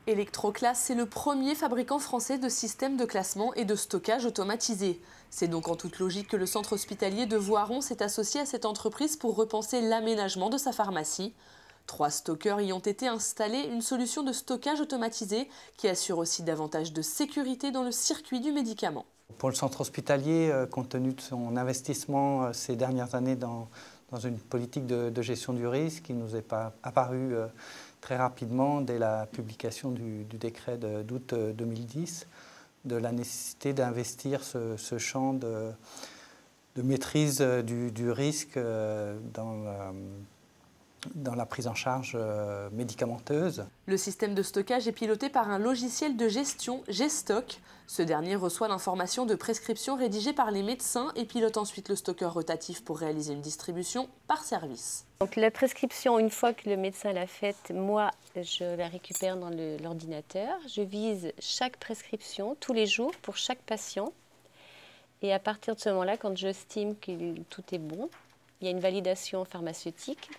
Electroclass, c'est le premier fabricant français de systèmes de classement et de stockage automatisés. C'est donc en toute logique que le centre hospitalier de Voiron s'est associé à cette entreprise pour repenser l'aménagement de sa pharmacie. 3 stockeurs y ont été installés, une solution de stockage automatisé qui assure aussi davantage de sécurité dans le circuit du médicament. Pour le centre hospitalier, compte tenu de son investissement ces dernières années dans une politique de gestion du risque, il ne nous est pas apparu très rapidement, dès la publication du décret d'août 2010, de la nécessité d'investir ce champ de maîtrise du risque dans la prise en charge médicamenteuse. Le système de stockage est piloté par un logiciel de gestion, G-Stock. Ce dernier reçoit l'information de prescription rédigée par les médecins et pilote ensuite le stockeur rotatif pour réaliser une distribution par service. Donc la prescription, une fois que le médecin l'a faite, moi je la récupère dans l'ordinateur. Je vise chaque prescription tous les jours pour chaque patient. Et à partir de ce moment-là, quand j'estime que tout est bon, il y a une validation pharmaceutique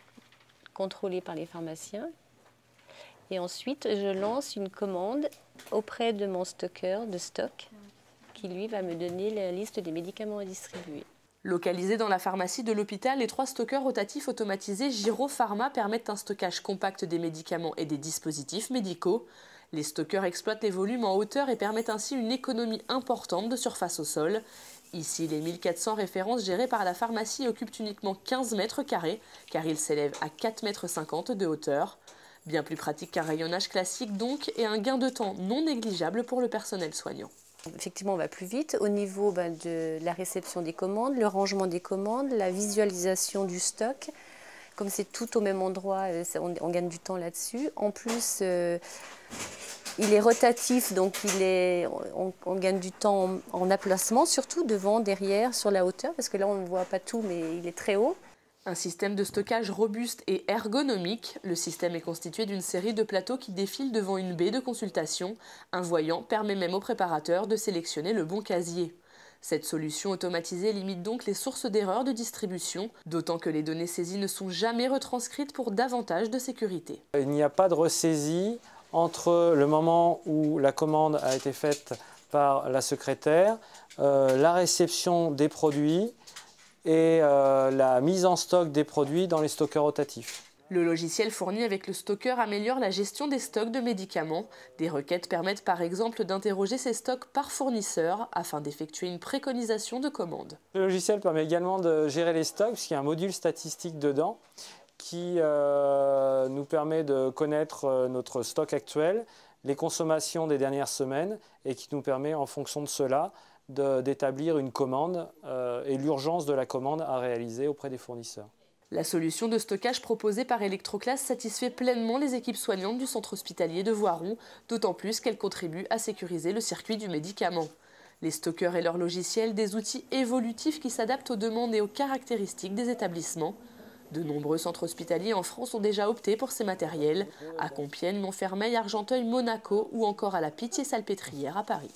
contrôlée par les pharmaciens. Et ensuite, je lance une commande auprès de mon stockeur de stock qui, lui, va me donner la liste des médicaments à distribuer. Localisés dans la pharmacie de l'hôpital, les 3 stockeurs rotatifs automatisés Giro Pharma permettent un stockage compact des médicaments et des dispositifs médicaux. Les stockeurs exploitent les volumes en hauteur et permettent ainsi une économie importante de surface au sol. Ici, les 1400 références gérées par la pharmacie occupent uniquement 15 mètres carrés, car ils s'élèvent à 4,50 m de hauteur. Bien plus pratique qu'un rayonnage classique donc, et un gain de temps non négligeable pour le personnel soignant. Effectivement, on va plus vite au niveau de la réception des commandes, le rangement des commandes, la visualisation du stock. Comme c'est tout au même endroit, on gagne du temps là-dessus. En plus, il est rotatif, donc on gagne du temps en aplacement, surtout devant, derrière, sur la hauteur, parce que là on ne voit pas tout, mais il est très haut. Un système de stockage robuste et ergonomique. Le système est constitué d'une série de plateaux qui défilent devant une baie de consultation. Un voyant permet même au préparateur de sélectionner le bon casier. Cette solution automatisée limite donc les sources d'erreurs de distribution, d'autant que les données saisies ne sont jamais retranscrites pour davantage de sécurité. Il n'y a pas de ressaisie entre le moment où la commande a été faite par la secrétaire, la réception des produits et la mise en stock des produits dans les stockeurs rotatifs. Le logiciel fourni avec le stockeur améliore la gestion des stocks de médicaments. Des requêtes permettent par exemple d'interroger ces stocks par fournisseur afin d'effectuer une préconisation de commande. Le logiciel permet également de gérer les stocks puisqu'il y a un module statistique dedans qui nous permet de connaître notre stock actuel, les consommations des dernières semaines et qui nous permet en fonction de cela d'établir une commande et l'urgence de la commande à réaliser auprès des fournisseurs. La solution de stockage proposée par Electroclass satisfait pleinement les équipes soignantes du centre hospitalier de Voiron, d'autant plus qu'elle contribue à sécuriser le circuit du médicament. Les stockeurs et leurs logiciels, des outils évolutifs qui s'adaptent aux demandes et aux caractéristiques des établissements. De nombreux centres hospitaliers en France ont déjà opté pour ces matériels, à Compiègne, Montfermeil, Argenteuil, Monaco ou encore à la Pitié-Salpêtrière à Paris.